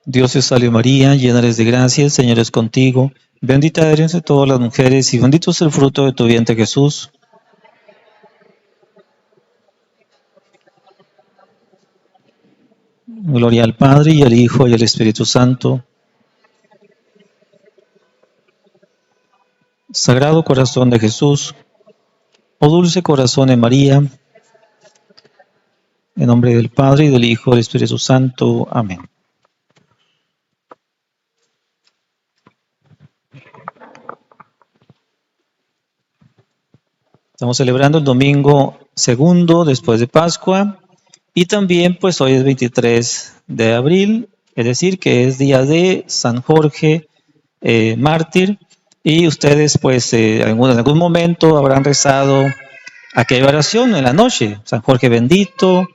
Dios te salve María, llena eres de gracia, el Señor es contigo. Bendita eres entre todas las mujeres y bendito es el fruto de tu vientre Jesús. Gloria al Padre y al Hijo y al Espíritu Santo. Sagrado corazón de Jesús, oh dulce corazón de María, en nombre del Padre y del Hijo y del Espíritu Santo. Amén. Estamos celebrando el domingo segundo después de Pascua y también pues hoy es 23 de abril, es decir que es día de San Jorge mártir, y ustedes pues en algún momento habrán rezado aquella oración en la noche: San Jorge bendito,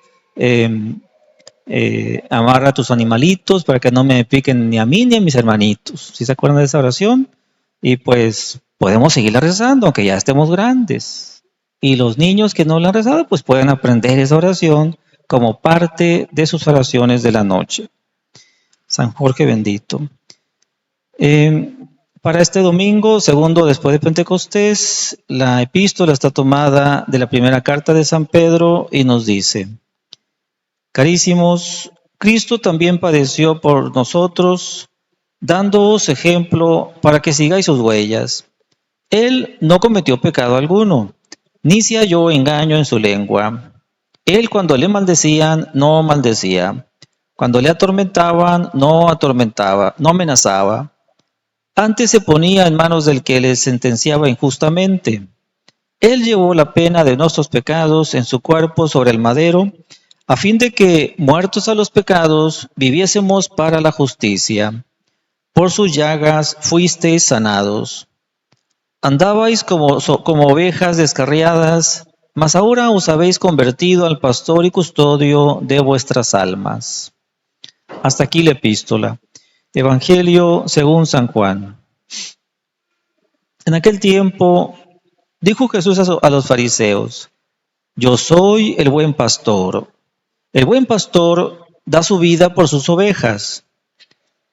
amarra a tus animalitos para que no me piquen ni a mí ni a mis hermanitos. ¿Sí se acuerdan de esa oración? Y pues podemos seguirla rezando aunque ya estemos grandes. Y los niños que no la han rezado pues pueden aprender esa oración como parte de sus oraciones de la noche. San Jorge bendito. Para este domingo, segundo después de Pentecostés, la epístola está tomada de la primera carta de San Pedro y nos dice: Carísimos, Cristo también padeció por nosotros, dándoos ejemplo para que sigáis sus huellas. Él no cometió pecado alguno, ni se halló engaño en su lengua. Él, cuando le maldecían, no maldecía. Cuando le atormentaban, no atormentaba, no amenazaba. Antes se ponía en manos del que le sentenciaba injustamente. Él llevó la pena de nuestros pecados en su cuerpo sobre el madero, a fin de que, muertos a los pecados, viviésemos para la justicia. Por sus llagas fuisteis sanados. Andabais como ovejas descarriadas, mas ahora os habéis convertido al pastor y custodio de vuestras almas. Hasta aquí la epístola. Evangelio según San Juan. En aquel tiempo dijo Jesús a los fariseos: Yo soy el buen pastor. El buen pastor da su vida por sus ovejas.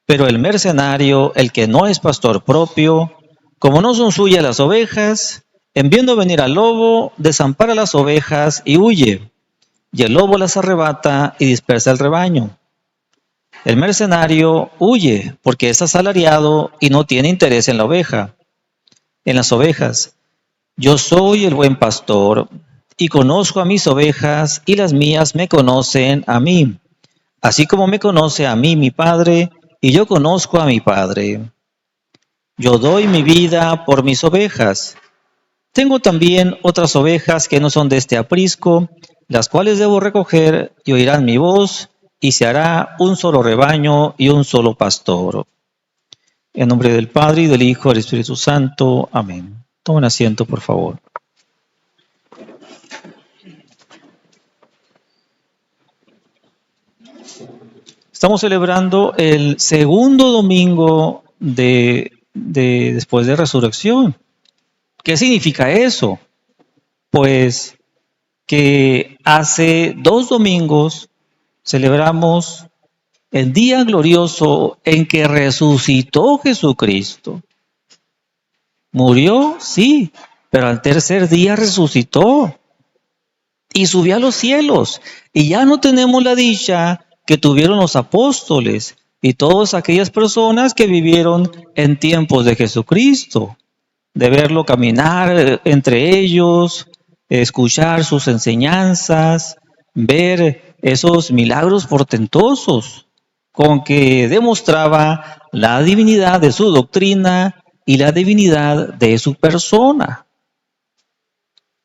Pero el mercenario, el que no es pastor propio, como no son suyas las ovejas, en viendo venir al lobo, desampara las ovejas y huye. Y el lobo las arrebata y dispersa el rebaño. El mercenario huye porque es asalariado y no tiene interés en la oveja, en las ovejas. Yo soy el buen pastor y conozco a mis ovejas y las mías me conocen a mí, así como me conoce a mí mi Padre y yo conozco a mi Padre. Yo doy mi vida por mis ovejas. Tengo también otras ovejas que no son de este aprisco, las cuales debo recoger y oirán mi voz, y se hará un solo rebaño y un solo pastor. En nombre del Padre, y del Hijo, y del Espíritu Santo. Amén. Tomen asiento, por favor. Estamos celebrando el segundo domingo después de Resurrección. ¿Qué significa eso? Pues que hace 2 domingos celebramos el día glorioso en que resucitó Jesucristo. Murió, sí, pero al tercer día resucitó y subió a los cielos. Y ya no tenemos la dicha que tuvieron los apóstoles y todas aquellas personas que vivieron en tiempos de Jesucristo, de verlo caminar entre ellos, escuchar sus enseñanzas, ver esos milagros portentosos con que demostraba la divinidad de su doctrina y la divinidad de su persona.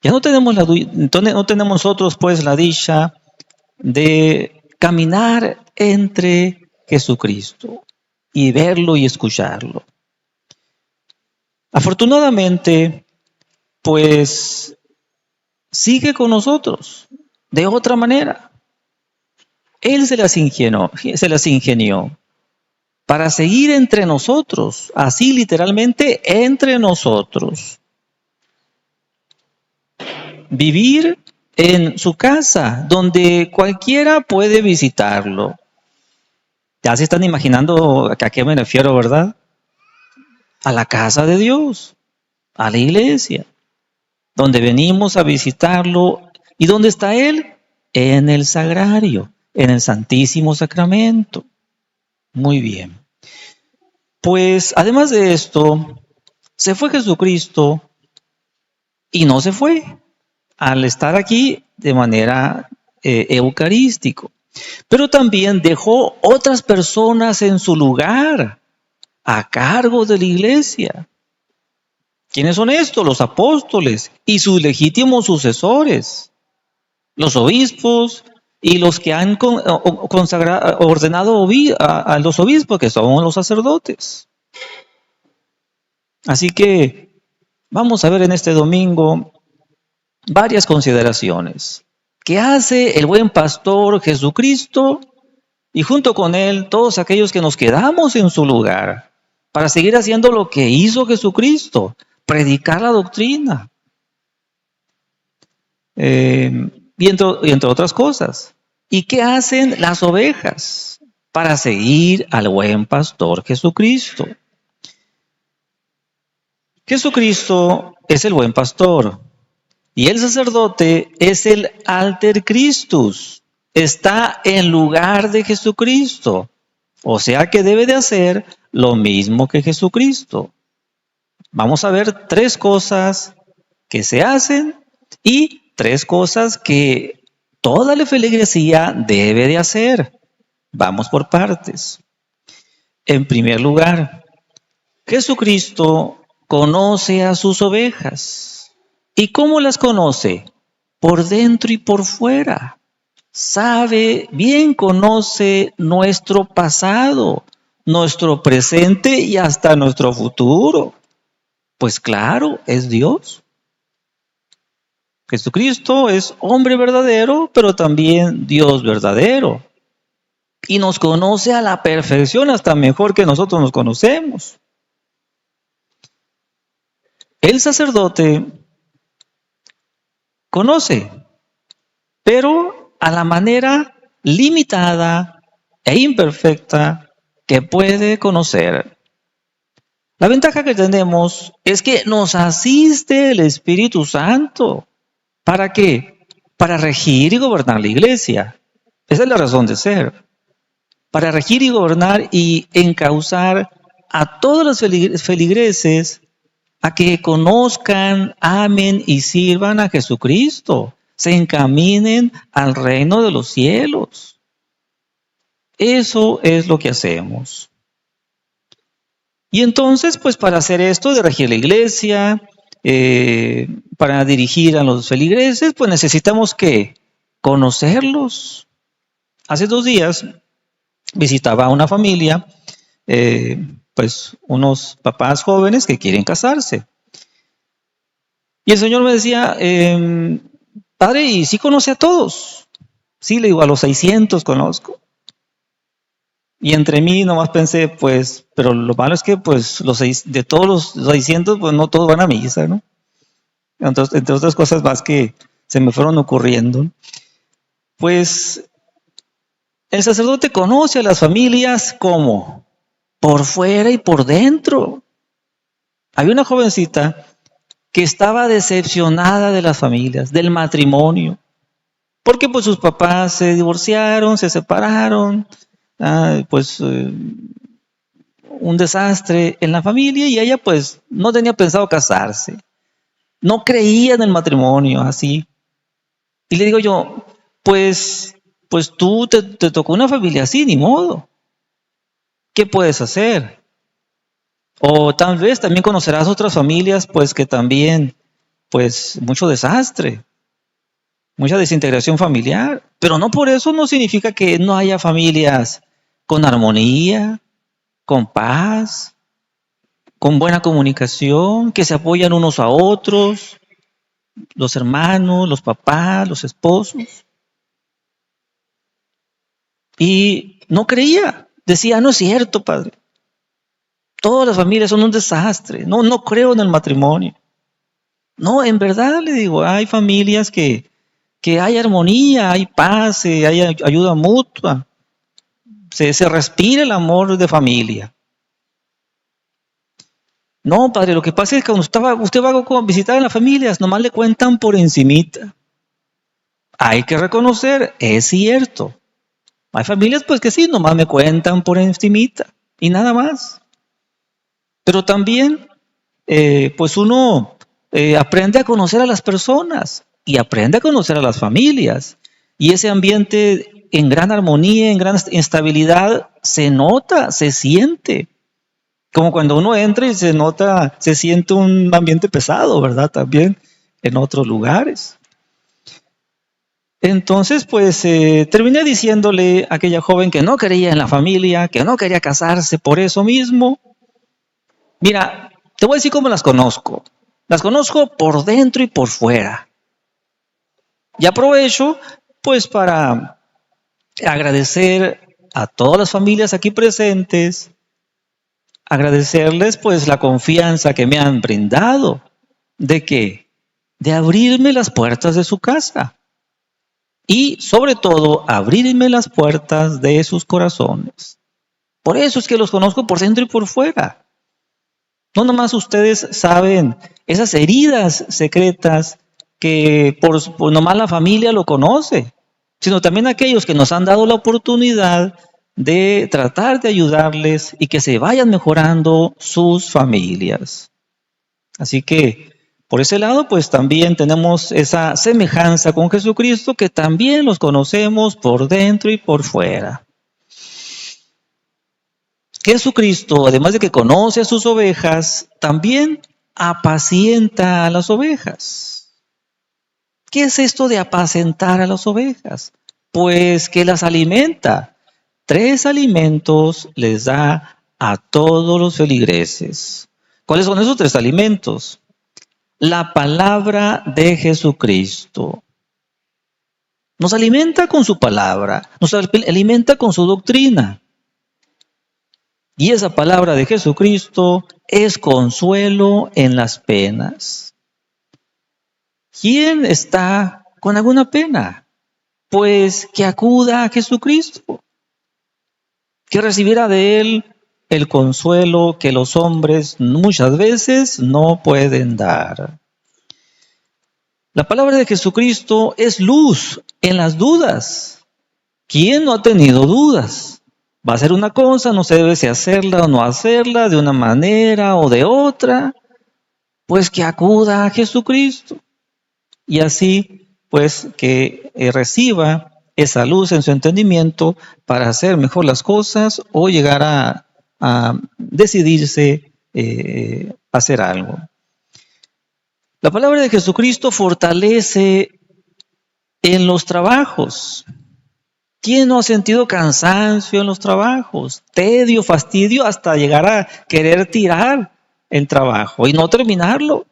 Ya no tenemos no tenemos nosotros pues la dicha de caminar entre Jesucristo y verlo y escucharlo. Afortunadamente, pues sigue con nosotros de otra manera. Él se las ingenió para seguir entre nosotros, así literalmente entre nosotros. Vivir en su casa, donde cualquiera puede visitarlo. Ya se están imaginando a qué me refiero, ¿verdad? A la casa de Dios, a la iglesia, donde venimos a visitarlo. ¿Y dónde está Él? En el sagrario, en el Santísimo Sacramento. Muy bien. Pues además de esto, se fue Jesucristo y no se fue al estar aquí de manera eucarístico. Pero también dejó otras personas en su lugar, a cargo de la iglesia. ¿Quiénes son estos? Los apóstoles y sus legítimos sucesores, los obispos y los que han ordenado a los obispos, que son los sacerdotes. Así que vamos a ver en este domingo varias consideraciones. ¿Qué hace el buen pastor Jesucristo? Y junto con él, todos aquellos que nos quedamos en su lugar para seguir haciendo lo que hizo Jesucristo, predicar la doctrina. Y entre otras cosas. ¿Y qué hacen las ovejas para seguir al buen pastor Jesucristo? Jesucristo es el buen pastor y el sacerdote es el alter Christus. Está en lugar de Jesucristo. O sea que debe de hacer lo mismo que Jesucristo. Vamos a ver 3 cosas que se hacen y 3 cosas que toda la feligresía debe de hacer. Vamos por partes. En primer lugar, Jesucristo conoce a sus ovejas. ¿Y cómo las conoce? Por dentro y por fuera. Sabe, bien conoce nuestro pasado, nuestro presente y hasta nuestro futuro. Pues claro, es Dios. Jesucristo es hombre verdadero, pero también Dios verdadero. Y nos conoce a la perfección, hasta mejor que nosotros nos conocemos. El sacerdote conoce, pero a la manera limitada e imperfecta que puede conocer. La ventaja que tenemos es que nos asiste el Espíritu Santo. ¿Para qué? Para regir y gobernar la iglesia. Esa es la razón de ser. Para regir y gobernar y encauzar a todos los feligreses a que conozcan, amen y sirvan a Jesucristo. Se encaminen al reino de los cielos. Eso es lo que hacemos. Y entonces, pues para hacer esto, de regir la iglesia, para dirigir a los feligreses, pues necesitamos que conocerlos. Hace 2 días visitaba a una familia, pues unos papás jóvenes que quieren casarse. Y el Señor me decía, padre, ¿y sí conoce a todos? Sí, le digo, a los 600 conozco. Y entre mí nomás pensé, pues, pero lo malo es que pues de todos los 600, pues no todos van a misa, ¿no? Entonces, entre otras cosas más que se me fueron ocurriendo. Pues el sacerdote conoce a las familias como por fuera y por dentro. Había una jovencita que estaba decepcionada de las familias, del matrimonio, porque pues sus papás se divorciaron, se separaron, un desastre en la familia y ella pues no tenía pensado casarse. No creía en el matrimonio así. Y le digo yo, pues tú te tocó una familia así, ni modo. ¿Qué puedes hacer? O tal vez también conocerás otras familias pues que también, pues mucho desastre, mucha desintegración familiar. Pero no por eso no significa que no haya familias con armonía, con paz, con buena comunicación, que se apoyan unos a otros, los hermanos, los papás, los esposos. Y no creía, decía, no es cierto, padre. Todas las familias son un desastre, no creo en el matrimonio. No, en verdad le digo, hay familias que hay armonía, hay paz, hay ayuda mutua. se respira el amor de familia. No, padre, lo que pasa es que cuando usted va a visitar a las familias, nomás le cuentan por encimita. Hay que reconocer, es cierto. Hay familias pues que sí, nomás me cuentan por encimita y nada más. Pero también, pues uno aprende a conocer a las personas y aprende a conocer a las familias. Y ese ambiente en gran armonía, en gran estabilidad, se nota, se siente. Como cuando uno entra y se nota, se siente un ambiente pesado, ¿verdad? También en otros lugares. Entonces, pues terminé diciéndole a aquella joven que no creía en la familia, que no quería casarse por eso mismo. Mira, te voy a decir cómo las conozco. Las conozco por dentro y por fuera. Y aprovecho, pues, para agradecer a todas las familias aquí presentes, agradecerles, pues, la confianza que me han brindado. ¿De qué? De abrirme las puertas de su casa. Y, sobre todo, abrirme las puertas de sus corazones. Por eso es que los conozco por dentro y por fuera. No nomás ustedes saben esas heridas secretas que por nomás la familia lo conoce, sino también aquellos que nos han dado la oportunidad de tratar de ayudarles y que se vayan mejorando sus familias. Así que por ese lado, pues también tenemos esa semejanza con Jesucristo que también los conocemos por dentro y por fuera. Jesucristo, además de que conoce a sus ovejas, también apacienta a las ovejas. ¿Qué es esto de apacentar a las ovejas? Pues que las alimenta. 3 alimentos les da a todos los feligreses. ¿Cuáles son esos 3 alimentos? La palabra de Jesucristo. Nos alimenta con su palabra, nos alimenta con su doctrina. Y esa palabra de Jesucristo es consuelo en las penas. ¿Quién está con alguna pena? Pues que acuda a Jesucristo, que recibiera de Él el consuelo que los hombres muchas veces no pueden dar. La palabra de Jesucristo es luz en las dudas. ¿Quién no ha tenido dudas? Va a ser una cosa, no se debe si hacerla o no hacerla, de una manera o de otra, pues que acuda a Jesucristo. Y así, pues que reciba esa luz en su entendimiento para hacer mejor las cosas o llegar a decidirse a hacer algo. La palabra de Jesucristo fortalece en los trabajos. ¿Quién no ha sentido cansancio en los trabajos? Tedio, fastidio, hasta llegar a querer tirar el trabajo y no terminarlo.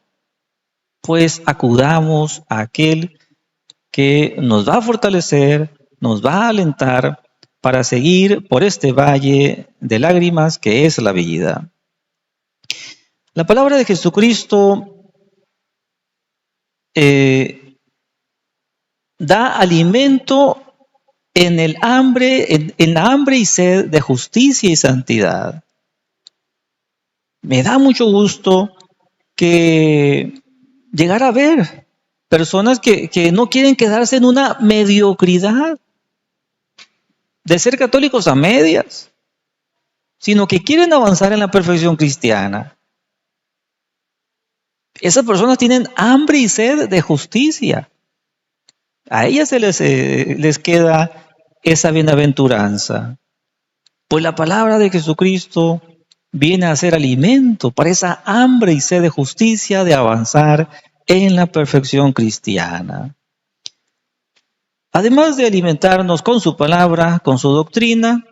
Pues acudamos a aquel que nos va a fortalecer, nos va a alentar para seguir por este valle de lágrimas que es la vida. La palabra de Jesucristo da alimento en el hambre, en la hambre y sed de justicia y santidad. Me da mucho gusto que llegar a ver personas que no quieren quedarse en una mediocridad de ser católicos a medias, sino que quieren avanzar en la perfección cristiana. Esas personas tienen hambre y sed de justicia. A ellas se les queda esa bienaventuranza. Pues la palabra de Jesucristo viene a ser alimento para esa hambre y sed de justicia, de avanzar en la perfección cristiana. Además de alimentarnos con su palabra, con su doctrina,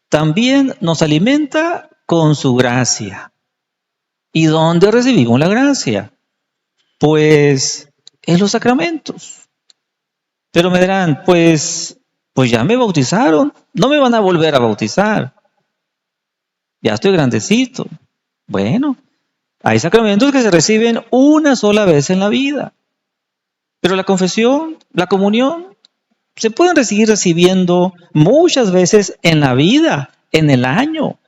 también nos alimenta con su gracia. ¿Y dónde recibimos la gracia? Pues en los sacramentos. Pero me dirán, pues ya me bautizaron, no me van a volver a bautizar. Ya estoy grandecito. Bueno, hay sacramentos que se reciben una sola vez en la vida. Pero la confesión, la comunión, Se pueden seguir recibiendo muchas veces en la vida, en el año.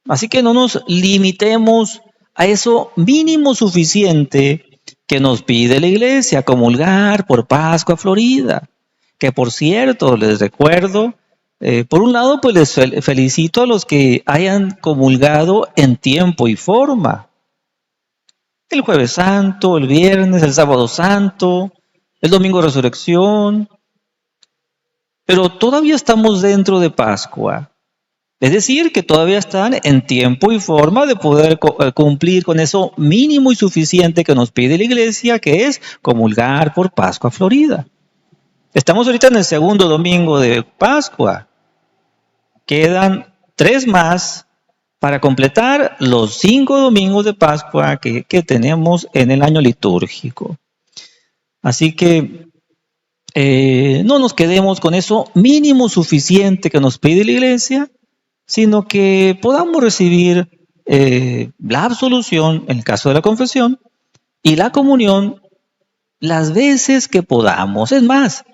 Así que no nos limitemos a eso mínimo suficiente que nos pide la iglesia, comulgar por Pascua Florida. Que por cierto, les recuerdo, por un lado, pues les felicito a los que hayan comulgado en tiempo y forma. El Jueves Santo, el Viernes, el Sábado Santo, el Domingo de Resurrección. Pero todavía estamos dentro de Pascua. Es decir, que todavía están en tiempo y forma de poder cumplir con eso mínimo y suficiente que nos pide la iglesia, que es comulgar por Pascua Florida. Estamos ahorita en el segundo domingo de Pascua. Quedan 3 más para completar los 5 domingos de Pascua que tenemos en el año litúrgico. Así que no nos quedemos con eso mínimo suficiente que nos pide la iglesia, sino que podamos recibir la absolución, en el caso de la confesión, y la comunión las veces que podamos. Es más,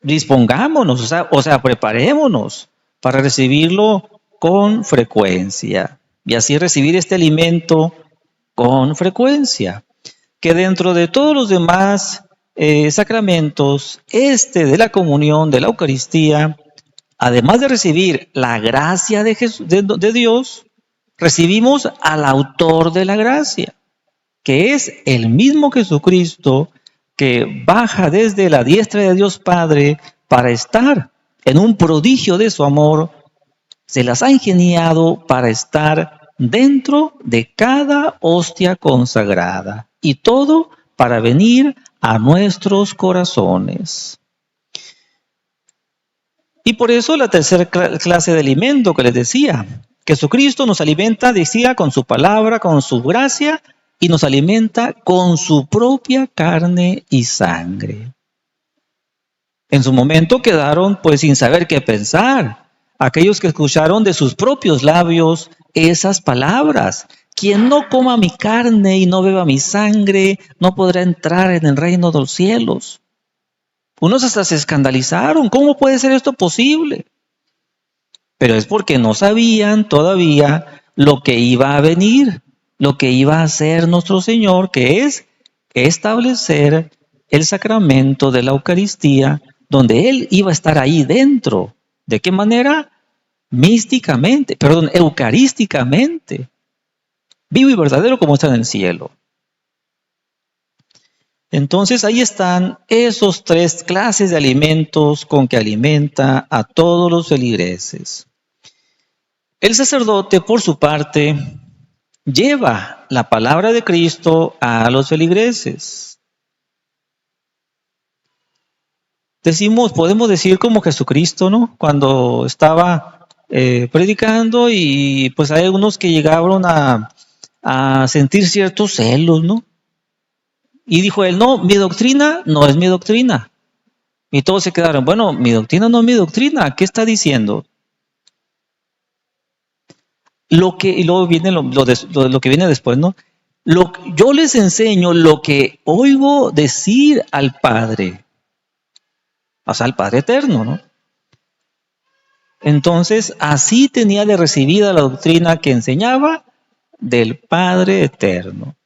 dispongámonos, o sea, preparémonos para recibirlo con frecuencia y así recibir este alimento con frecuencia. Que dentro de todos los demás sacramentos, este de la comunión, de la Eucaristía, además de recibir la gracia de Dios, recibimos al autor de la gracia, que es el mismo Jesucristo que baja desde la diestra de Dios Padre para estar en un prodigio de su amor. Se las ha ingeniado para estar dentro de cada hostia consagrada y todo para venir a nuestros corazones. Y por eso la tercera clase de alimento que les decía, Jesucristo nos alimenta, decía, con su palabra, con su gracia, y nos alimenta con su propia carne y sangre. En su momento quedaron pues sin saber qué pensar, aquellos que escucharon de sus propios labios esas palabras. Quien no coma mi carne y no beba mi sangre, no podrá entrar en el reino de los cielos. Unos hasta se escandalizaron. ¿Cómo puede ser esto posible? Pero es porque no sabían todavía lo que iba a venir, lo que iba a hacer nuestro Señor, que es establecer el sacramento de la Eucaristía, donde Él iba a estar ahí dentro. ¿De qué manera? Eucarísticamente. Vivo y verdadero como está en el cielo. Entonces ahí están esos 3 clases de alimentos con que alimenta a todos los feligreses. El sacerdote, por su parte, lleva la palabra de Cristo a los feligreses. Podemos decir como Jesucristo, ¿no? Cuando estaba predicando y pues hay algunos que llegaron a sentir ciertos celos, ¿no? Y dijo él, no, mi doctrina no es mi doctrina. Y todos se quedaron, bueno, mi doctrina no es mi doctrina, ¿qué está diciendo? Y luego viene lo que viene después, ¿no? Yo les enseño lo que oigo decir al Padre, o sea, al Padre Eterno, ¿no? Entonces, así tenía de recibida la doctrina que enseñaba del Padre Eterno.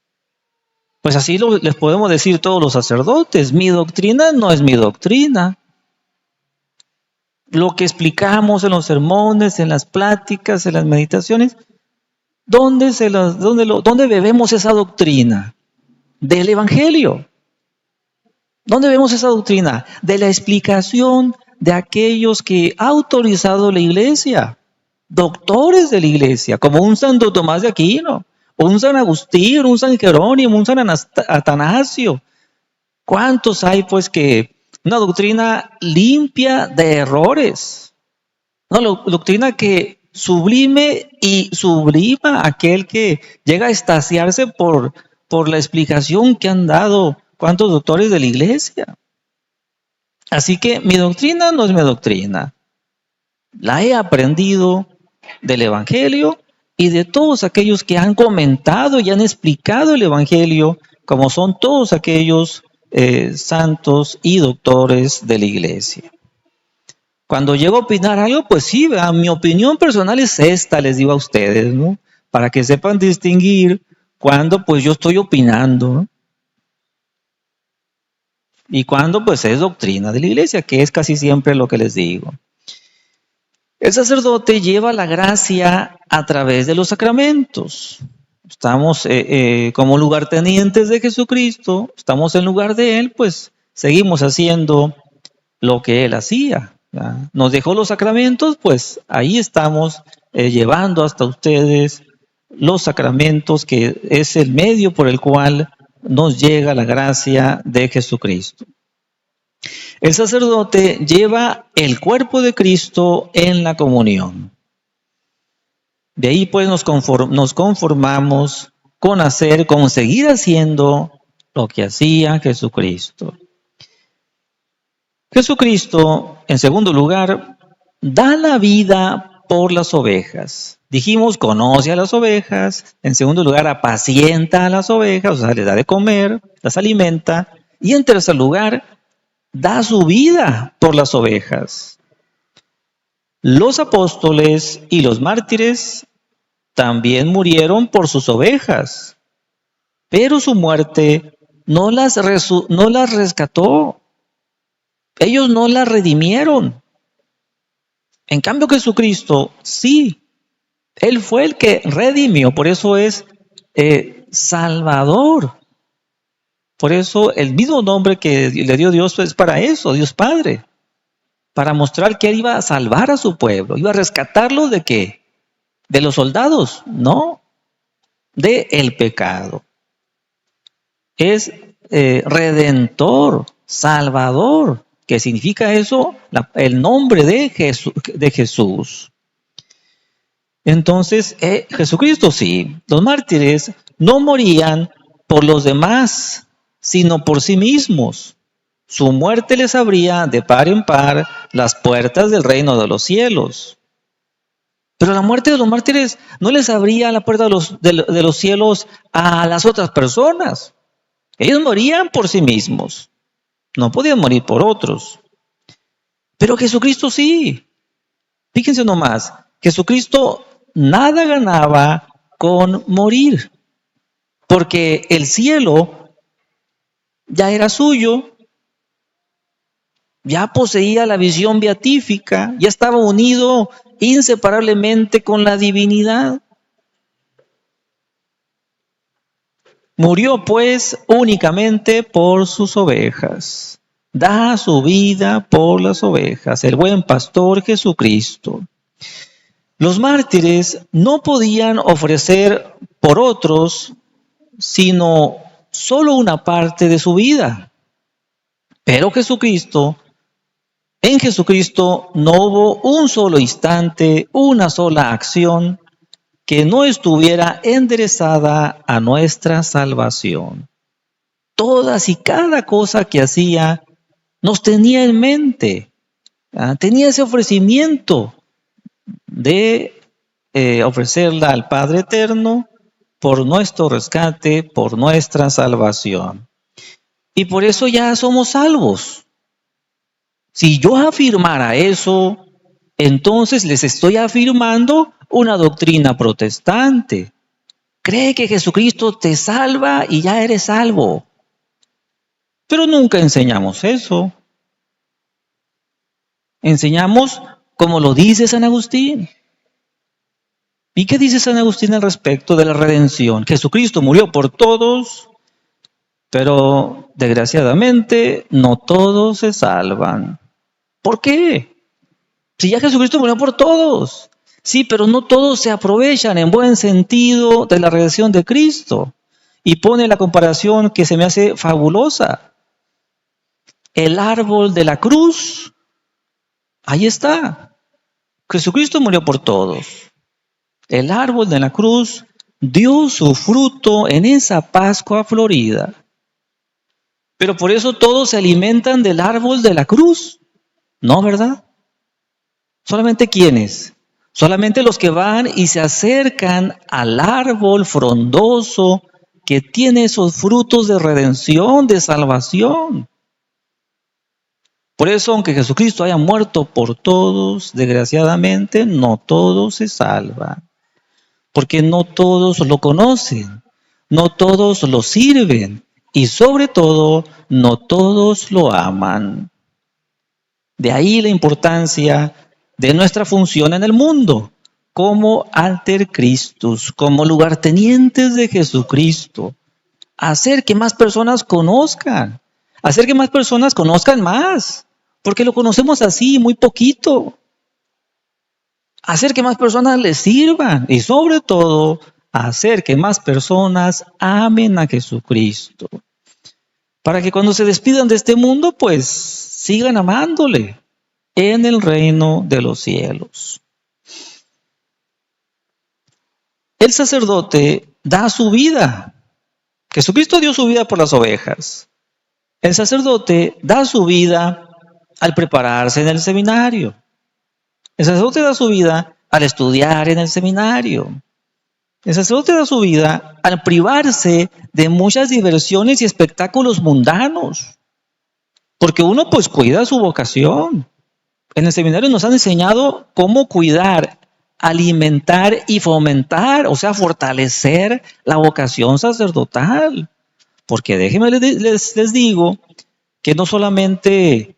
Pues así les podemos decir todos los sacerdotes, mi doctrina no es mi doctrina. Lo que explicamos en los sermones, en las pláticas, en las meditaciones, ¿dónde bebemos esa doctrina? Del Evangelio. ¿Dónde vemos esa doctrina? De la explicación de aquellos que ha autorizado la Iglesia, doctores de la Iglesia, como un Santo Tomás de Aquino, un San Agustín, un San Jerónimo, un San Atanasio. ¿Cuántos hay pues que una doctrina limpia de errores? Una doctrina que sublime y sublima a aquel que llega a extasiarse por la explicación que han dado cuántos doctores de la Iglesia. Así que mi doctrina no es mi doctrina. La he aprendido del Evangelio y de todos aquellos que han comentado y han explicado el Evangelio, como son todos aquellos santos y doctores de la iglesia. Cuando llego a opinar algo, pues sí, mi opinión personal es esta, les digo a ustedes, ¿no? Para que sepan distinguir cuando pues yo estoy opinando, ¿no? Y cuando pues es doctrina de la iglesia, que es casi siempre lo que les digo. El sacerdote lleva la gracia a través de los sacramentos. Estamos como lugartenientes de Jesucristo, estamos en lugar de Él, pues seguimos haciendo lo que Él hacía. ¿Ya? Nos dejó los sacramentos, pues ahí estamos llevando hasta ustedes los sacramentos, que es el medio por el cual nos llega la gracia de Jesucristo. El sacerdote lleva el cuerpo de Cristo en la comunión. De ahí pues nos conformamos con seguir haciendo lo que hacía Jesucristo. Jesucristo, en segundo lugar, da la vida por las ovejas. Dijimos, conoce a las ovejas. En segundo lugar, apacienta a las ovejas, o sea, les da de comer, las alimenta. Y en tercer lugar, da su vida por las ovejas. Los apóstoles y los mártires también murieron por sus ovejas, pero su muerte no las rescató. Ellos no las redimieron. En cambio, Jesucristo sí. Él fue el que redimió, por eso es Salvador. Por eso el mismo nombre que le dio Dios es para eso, Dios Padre. Para mostrar que Él iba a salvar a su pueblo. Iba a rescatarlo ¿de qué? ¿De los soldados? No. De el pecado. Es Redentor, Salvador. ¿Qué significa eso? El nombre de Jesús. Entonces, Jesucristo sí. Los mártires no morían por los demás, sino por sí mismos. Su muerte les abría de par en par las puertas del reino de los cielos. Pero la muerte de los mártires no les abría la puerta de los cielos a las otras personas. Ellos morían por sí mismos. No podían morir por otros. Pero Jesucristo sí. Fíjense nomás, Jesucristo nada ganaba con morir, porque el cielo ya era suyo, ya poseía la visión beatífica, ya estaba unido inseparablemente con la divinidad. Murió pues únicamente por sus ovejas. Da su vida por las ovejas, el buen pastor Jesucristo. Los mártires no podían ofrecer por otros sino solo una parte de su vida. Pero en Jesucristo no hubo un solo instante, una sola acción que no estuviera enderezada a nuestra salvación. Todas y cada cosa que hacía nos tenía en mente, tenía ese ofrecimiento de ofrecerla al Padre Eterno por nuestro rescate, por nuestra salvación. Y por eso ya somos salvos. Si yo afirmara eso, entonces les estoy afirmando una doctrina protestante. Cree que Jesucristo te salva y ya eres salvo. Pero nunca enseñamos eso. Enseñamos como lo dice San Agustín. ¿Y qué dice San Agustín al respecto de la redención? Jesucristo murió por todos, pero desgraciadamente no todos se salvan. ¿Por qué? Si ya Jesucristo murió por todos. Sí, pero no todos se aprovechan en buen sentido de la redención de Cristo. Y pone la comparación que se me hace fabulosa. El árbol de la cruz, ahí está. Jesucristo murió por todos. El árbol de la cruz dio su fruto en esa Pascua florida. Pero por eso todos se alimentan del árbol de la cruz. ¿No, verdad? ¿Solamente quiénes? Solamente los que van y se acercan al árbol frondoso que tiene esos frutos de redención, de salvación. Por eso, aunque Jesucristo haya muerto por todos, desgraciadamente, no todos se salvan. Porque no todos lo conocen, no todos lo sirven y sobre todo, no todos lo aman. De ahí la importancia de nuestra función en el mundo, como alter Christus, como lugartenientes de Jesucristo. Hacer que más personas conozcan, hacer que más personas conozcan más, porque lo conocemos así, muy poquito. Hacer que más personas les sirvan y sobre todo, hacer que más personas amen a Jesucristo. Para que cuando se despidan de este mundo, pues sigan amándole en el reino de los cielos. El sacerdote da su vida. Jesucristo dio su vida por las ovejas. El sacerdote da su vida al prepararse en el seminario. El sacerdote da su vida al estudiar en el seminario. El sacerdote da su vida al privarse de muchas diversiones y espectáculos mundanos. Porque uno pues cuida su vocación. En el seminario nos han enseñado cómo cuidar, alimentar y fomentar, o sea, fortalecer la vocación sacerdotal. Porque déjenme les digo que no solamente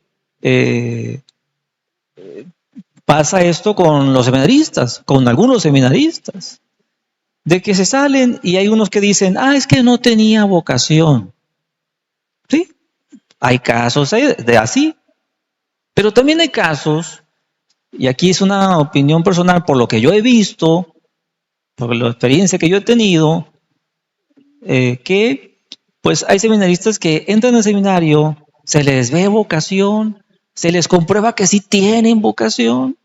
pasa esto con los seminaristas, con algunos seminaristas, de que se salen y hay unos que dicen, es que no tenía vocación. Sí, hay casos de así, pero también hay casos, y aquí es una opinión personal por lo que yo he visto, por la experiencia que yo he tenido, que pues hay seminaristas que entran al seminario, se les ve vocación, se les comprueba que sí tienen vocación,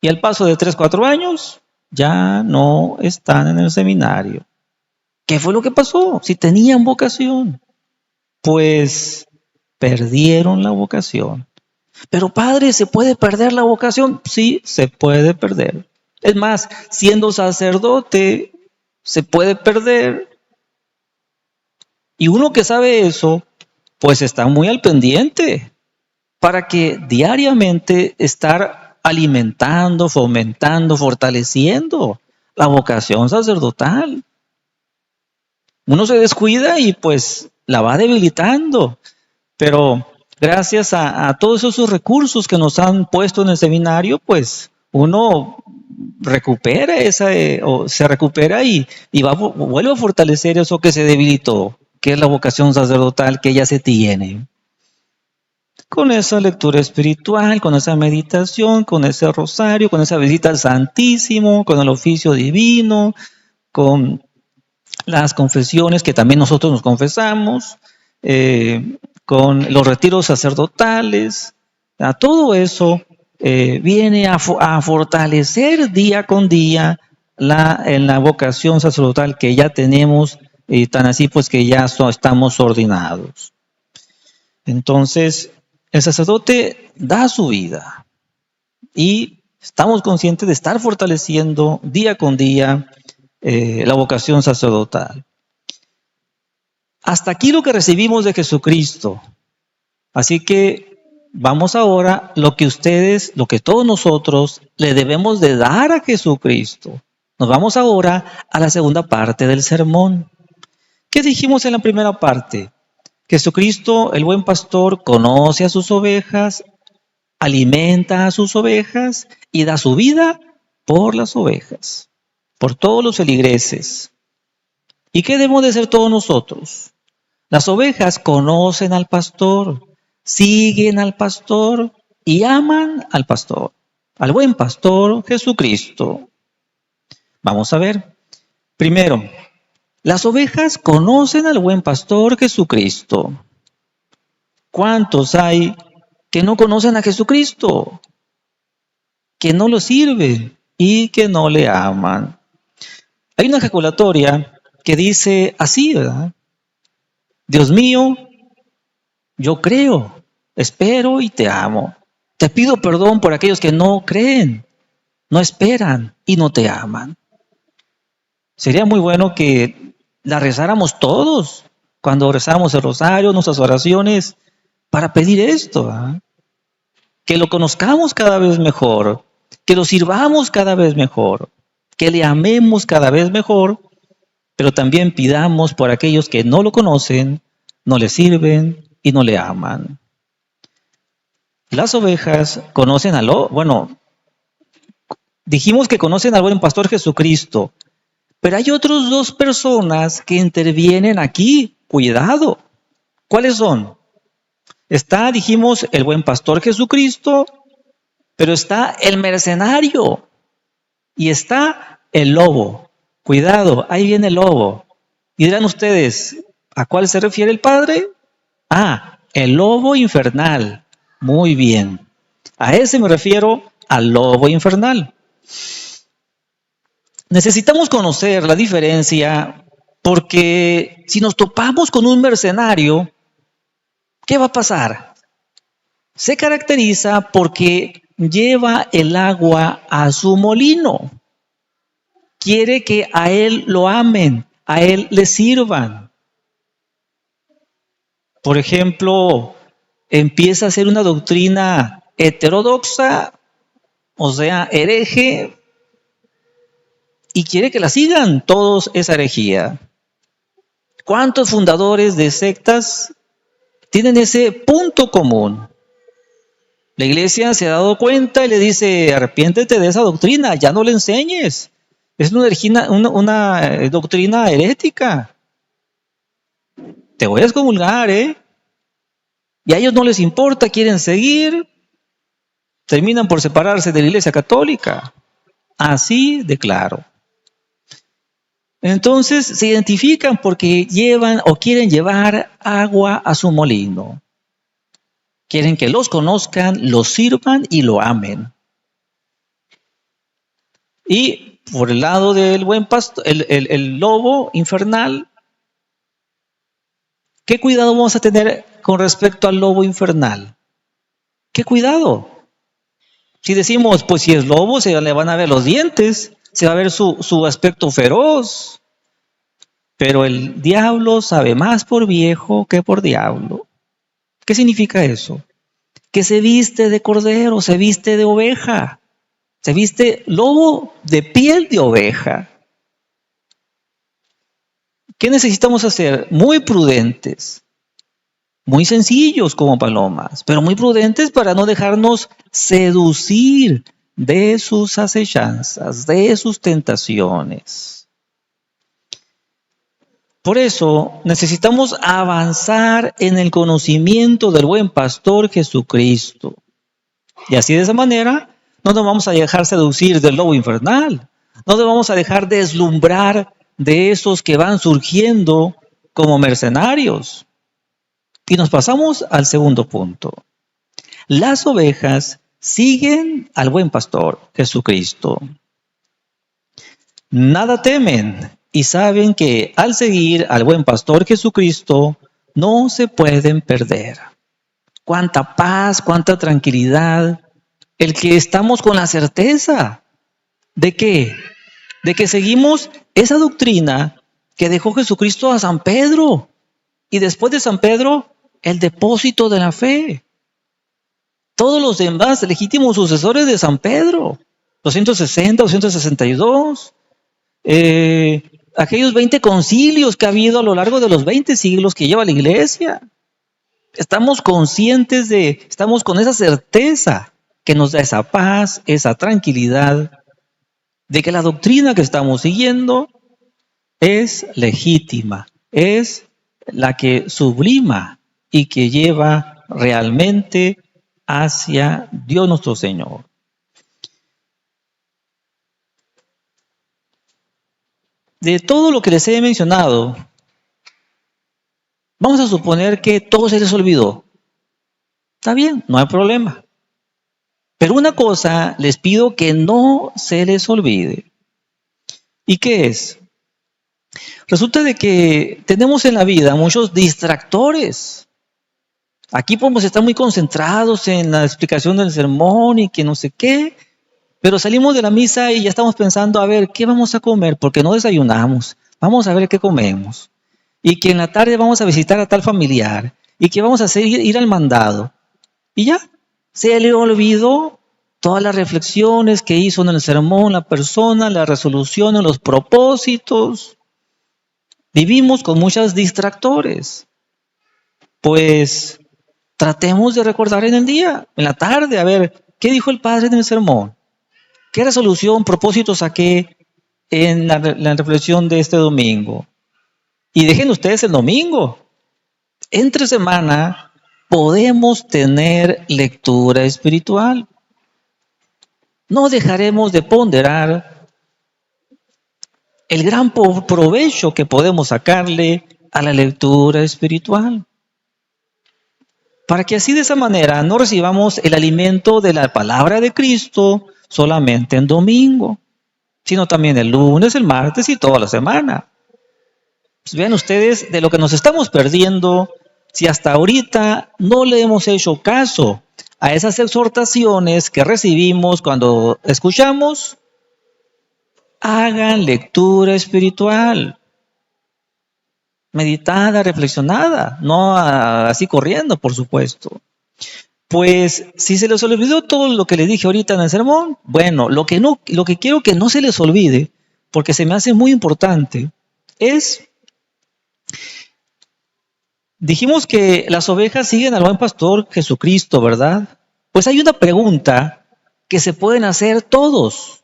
y al paso de 3, 4 años ya no están en el seminario. ¿Qué fue lo que pasó? Si tenían vocación, pues perdieron la vocación. Pero padre, ¿se puede perder la vocación? Sí, se puede perder. Es más, siendo sacerdote, se puede perder. Y uno que sabe eso, pues está muy al pendiente para que diariamente estar alimentando, fomentando, fortaleciendo la vocación sacerdotal. Uno se descuida y pues la va debilitando, pero gracias a todos esos recursos que nos han puesto en el seminario, pues uno recupera se recupera y vuelve a fortalecer eso que se debilitó, que es la vocación sacerdotal que ya se tiene. Con esa lectura espiritual, con esa meditación, con ese rosario, con esa visita al Santísimo, con el oficio divino, con las confesiones que también nosotros nos confesamos, con los retiros sacerdotales, todo eso viene a fortalecer día con día en la vocación sacerdotal que ya tenemos, y tan así pues que ya estamos ordenados. Entonces, el sacerdote da su vida y estamos conscientes de estar fortaleciendo día con día la vocación sacerdotal. Hasta aquí lo que recibimos de Jesucristo. Así que vamos ahora lo que todos nosotros le debemos de dar a Jesucristo. Nos vamos ahora a la segunda parte del sermón. ¿Qué dijimos en la primera parte? Jesucristo, el buen pastor, conoce a sus ovejas, alimenta a sus ovejas y da su vida por las ovejas, por todos los feligreses. ¿Y qué debemos de hacer todos nosotros? Las ovejas conocen al pastor, siguen al pastor y aman al pastor, al buen pastor Jesucristo. Vamos a ver. Primero, las ovejas conocen al buen pastor Jesucristo. ¿Cuántos hay que no conocen a Jesucristo? Que no lo sirven y que no le aman. Hay una ejaculatoria que dice así, ¿verdad? Dios mío, yo creo, espero y te amo. Te pido perdón por aquellos que no creen, no esperan y no te aman. Sería muy bueno que la rezáramos todos cuando rezamos el rosario, nuestras oraciones, para pedir esto, ¿ah? Que lo conozcamos cada vez mejor, que lo sirvamos cada vez mejor, que le amemos cada vez mejor, pero también pidamos por aquellos que no lo conocen, no le sirven y no le aman. Las ovejas conocen dijimos que conocen al buen pastor Jesucristo, pero hay otras dos personas que intervienen aquí. Cuidado. ¿Cuáles son? Dijimos, el buen pastor Jesucristo, pero está el mercenario y está el lobo. Cuidado, ahí viene el lobo. Y dirán ustedes, ¿a cuál se refiere el Padre? El lobo infernal. Muy bien. A ese me refiero, al lobo infernal. Necesitamos conocer la diferencia porque si nos topamos con un mercenario, ¿qué va a pasar? Se caracteriza porque lleva el agua a su molino. Quiere que a él lo amen, a él le sirvan. Por ejemplo, empieza a ser una doctrina heterodoxa, o sea, hereje, y quiere que la sigan todos esa herejía. ¿Cuántos fundadores de sectas tienen ese punto común? La iglesia se ha dado cuenta y le dice, arrepiéntete de esa doctrina, ya no le enseñes. Es una doctrina herética. Te voy a excomulgar, ¿eh? Y a ellos no les importa, quieren seguir, terminan por separarse de la iglesia católica. Así de claro. Entonces se identifican porque llevan o quieren llevar agua a su molino. Quieren que los conozcan, los sirvan y lo amen. Y por el lado del buen pastor, el lobo infernal, ¿qué cuidado vamos a tener con respecto al lobo infernal? ¿Qué cuidado? Si decimos, pues si es lobo, se le van a ver los dientes, se va a ver su aspecto feroz. Pero el diablo sabe más por viejo que por diablo. ¿Qué significa eso? Que se viste de cordero, se viste de oveja, se viste lobo de piel de oveja. ¿Qué necesitamos hacer? Muy prudentes, muy sencillos como palomas, pero muy prudentes para no dejarnos seducir de sus acechanzas, de sus tentaciones. Por eso necesitamos avanzar en el conocimiento del buen pastor Jesucristo. Y así de esa manera no nos vamos a dejar seducir del lobo infernal. No nos vamos a dejar deslumbrar de esos que van surgiendo como mercenarios. Y nos pasamos al segundo punto. Las ovejas siguen al buen pastor Jesucristo. Nada temen y saben que al seguir al buen pastor Jesucristo no se pueden perder. Cuánta paz, cuánta tranquilidad. El que estamos con la certeza de que seguimos esa doctrina que dejó Jesucristo a San Pedro. Y después de San Pedro, el depósito de la fe. Todos los demás legítimos sucesores de San Pedro. 260, 262. Aquellos 20 concilios que ha habido a lo largo de los 20 siglos que lleva la iglesia. Estamos conscientes estamos con esa certeza que nos da esa paz, esa tranquilidad de que la doctrina que estamos siguiendo es legítima, es la que sublima y que lleva realmente hacia Dios nuestro Señor. De todo lo que les he mencionado, vamos a suponer que todo se les olvidó. Está bien, no hay problema. Pero una cosa les pido que no se les olvide. ¿Y qué es? Resulta de que tenemos en la vida muchos distractores. Aquí podemos estar muy concentrados en la explicación del sermón y que no sé qué, pero salimos de la misa y ya estamos pensando, a ver, ¿qué vamos a comer? Porque no desayunamos. vamos a ver qué comemos. Y que en la tarde vamos a visitar a tal familiar. Y que vamos a hacer ir al mandado. Y ya, se le olvidó todas las reflexiones que hizo en el sermón la persona, las resoluciones, los propósitos. Vivimos con muchos distractores. Pues tratemos de recordar en el día, en la tarde, a ver, ¿qué dijo el Padre en el sermón? ¿Qué resolución, propósito saqué en la reflexión de este domingo? Y dejen ustedes el domingo. Entre semana podemos tener lectura espiritual. No dejaremos de ponderar el gran provecho que podemos sacarle a la lectura espiritual. Para que así de esa manera no recibamos el alimento de la palabra de Cristo solamente en domingo, sino también el lunes, el martes y toda la semana. Pues vean ustedes de lo que nos estamos perdiendo si hasta ahorita no le hemos hecho caso a esas exhortaciones que recibimos cuando escuchamos. Hagan lectura espiritual, meditada, reflexionada, no así corriendo, por supuesto. Pues si se les olvidó todo lo que les dije ahorita en el sermón, bueno, lo que quiero que no se les olvide, porque se me hace muy importante, es, dijimos que las ovejas siguen al buen pastor Jesucristo, ¿verdad? Pues hay una pregunta que se pueden hacer todos,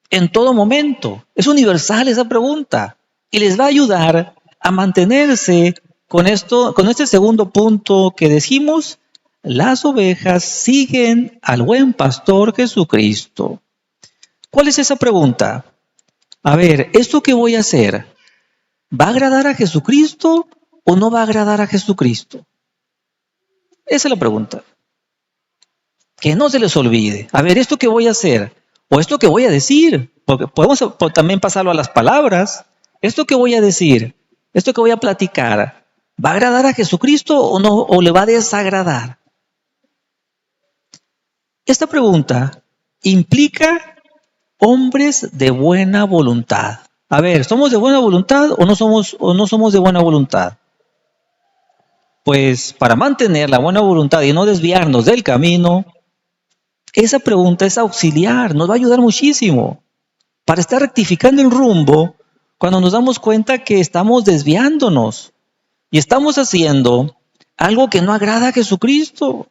en todo momento. Es universal esa pregunta y les va a ayudar a mantenerse con este segundo punto que dijimos. Las ovejas siguen al buen pastor Jesucristo. ¿Cuál es esa pregunta? A ver, ¿esto que voy a hacer va a agradar a Jesucristo o no va a agradar a Jesucristo? Esa es la pregunta. Que no se les olvide. A ver, ¿esto que voy a hacer o esto que voy a decir? Porque podemos también pasarlo a las palabras. ¿Esto que voy a decir, esto que voy a platicar, va a agradar a Jesucristo o no, o le va a desagradar? Esta pregunta implica hombres de buena voluntad. A ver, ¿somos de buena voluntad o no somos de buena voluntad? Pues para mantener la buena voluntad y no desviarnos del camino, esa pregunta es auxiliar, nos va a ayudar muchísimo para estar rectificando el rumbo cuando nos damos cuenta que estamos desviándonos y estamos haciendo algo que no agrada a Jesucristo.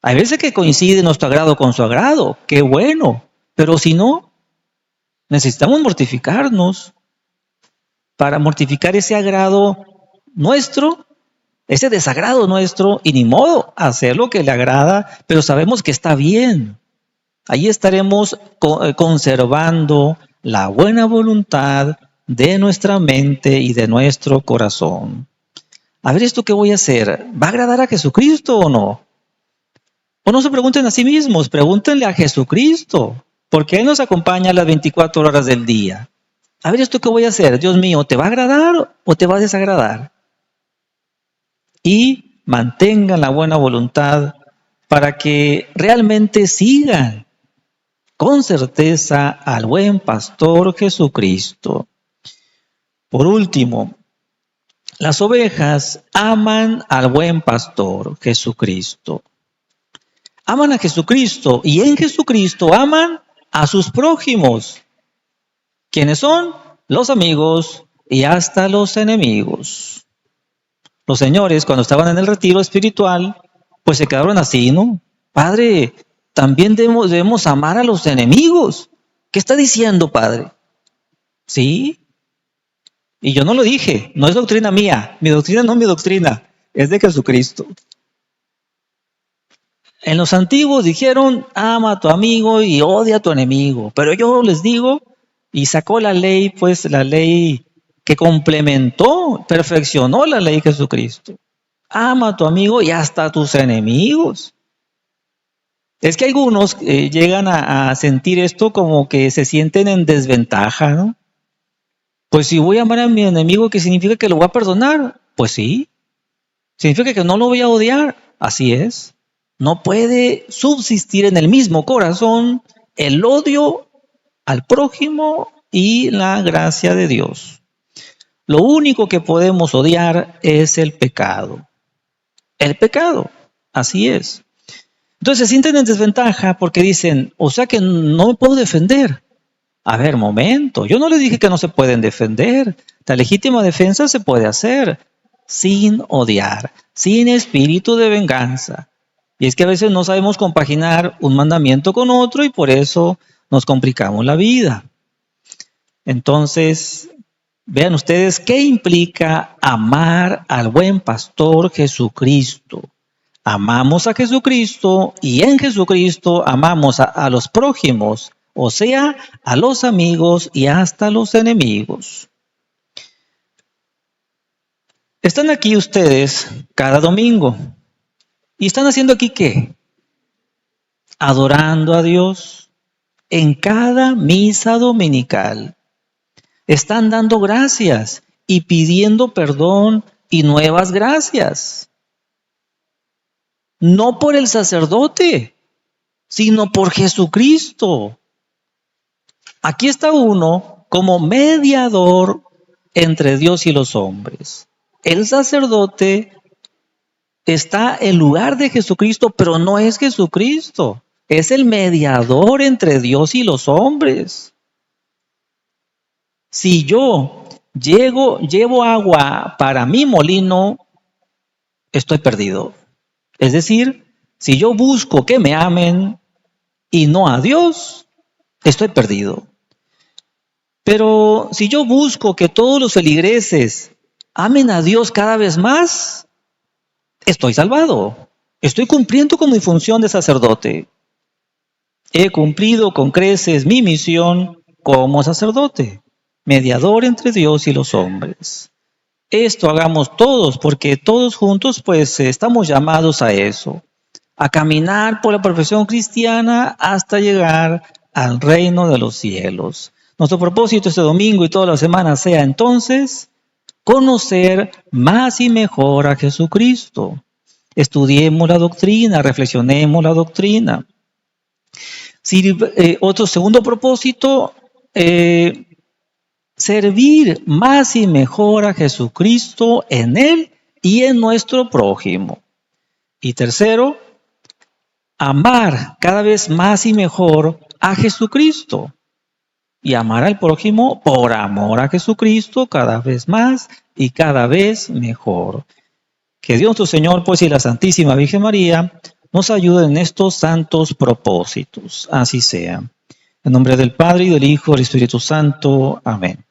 Hay veces que coincide nuestro agrado con su agrado, qué bueno, pero si no, necesitamos mortificarnos para mortificar ese agrado nuestro, ese desagrado nuestro, y ni modo, hacer lo que le agrada, pero sabemos que está bien. Ahí estaremos conservando la buena voluntad de nuestra mente y de nuestro corazón. A ver, ¿esto qué voy a hacer? ¿Va a agradar a Jesucristo o no? O no se pregunten a sí mismos, pregúntenle a Jesucristo, porque Él nos acompaña las 24 horas del día. A ver, ¿esto qué voy a hacer? Dios mío, ¿te va a agradar o te va a desagradar? Y mantengan la buena voluntad para que realmente sigan con certeza al buen pastor Jesucristo. Por último, las ovejas aman al buen pastor Jesucristo. Aman a Jesucristo y en Jesucristo aman a sus prójimos. ¿Quiénes son? Los amigos y hasta los enemigos. Los señores, cuando estaban en el retiro espiritual, pues se quedaron así, ¿no? Padre, también debemos amar a los enemigos. ¿Qué está diciendo, Padre? Sí. Y yo no lo dije, no es doctrina mía. Mi doctrina no es mi doctrina, es de Jesucristo. En los antiguos dijeron, ama a tu amigo y odia a tu enemigo. Pero yo les digo, y sacó la ley, pues la ley que complementó, perfeccionó la ley de Jesucristo. Ama a tu amigo y hasta a tus enemigos. Es que algunos llegan a sentir esto como que se sienten en desventaja, ¿no? Pues si voy a amar a mi enemigo, ¿qué significa que lo voy a perdonar? Pues sí. Significa que no lo voy a odiar. Así es. No puede subsistir en el mismo corazón el odio al prójimo y la gracia de Dios. Lo único que podemos odiar es el pecado. El pecado, así es. Entonces se sienten en desventaja porque dicen, o sea que no me puedo defender. A ver, momento, yo no les dije que no se pueden defender. La legítima defensa se puede hacer sin odiar, sin espíritu de venganza. Y es que a veces no sabemos compaginar un mandamiento con otro y por eso nos complicamos la vida. Entonces, vean ustedes qué implica amar al buen pastor Jesucristo. Amamos a Jesucristo y en Jesucristo amamos a los prójimos, o sea, a los amigos y hasta los enemigos. Están aquí ustedes cada domingo. ¿Y están haciendo aquí qué? Adorando a Dios en cada misa dominical. Están dando gracias y pidiendo perdón y nuevas gracias. No por el sacerdote, sino por Jesucristo. Aquí está uno como mediador entre Dios y los hombres. El sacerdote está en lugar de Jesucristo, pero no es Jesucristo. Es el mediador entre Dios y los hombres. Si yo llevo agua para mi molino, estoy perdido. Es decir, si yo busco que me amen y no a Dios, estoy perdido. Pero si yo busco que todos los feligreses amen a Dios cada vez más, estoy salvado. Estoy cumpliendo con mi función de sacerdote. He cumplido con creces mi misión como sacerdote, mediador entre Dios y los hombres. Esto hagamos todos, porque todos juntos pues estamos llamados a eso, a caminar por la perfección cristiana hasta llegar al reino de los cielos. Nuestro propósito este domingo y toda la semana sea entonces conocer más y mejor a Jesucristo. Estudiemos la doctrina, reflexionemos la doctrina. Otro segundo propósito, servir más y mejor a Jesucristo en Él y en nuestro prójimo. Y tercero, amar cada vez más y mejor a Jesucristo. Y amar al prójimo por amor a Jesucristo cada vez más y cada vez mejor. Que Dios nuestro Señor, pues, y la Santísima Virgen María nos ayuden en estos santos propósitos. Así sea. En nombre del Padre, y del Hijo, y del Espíritu Santo. Amén.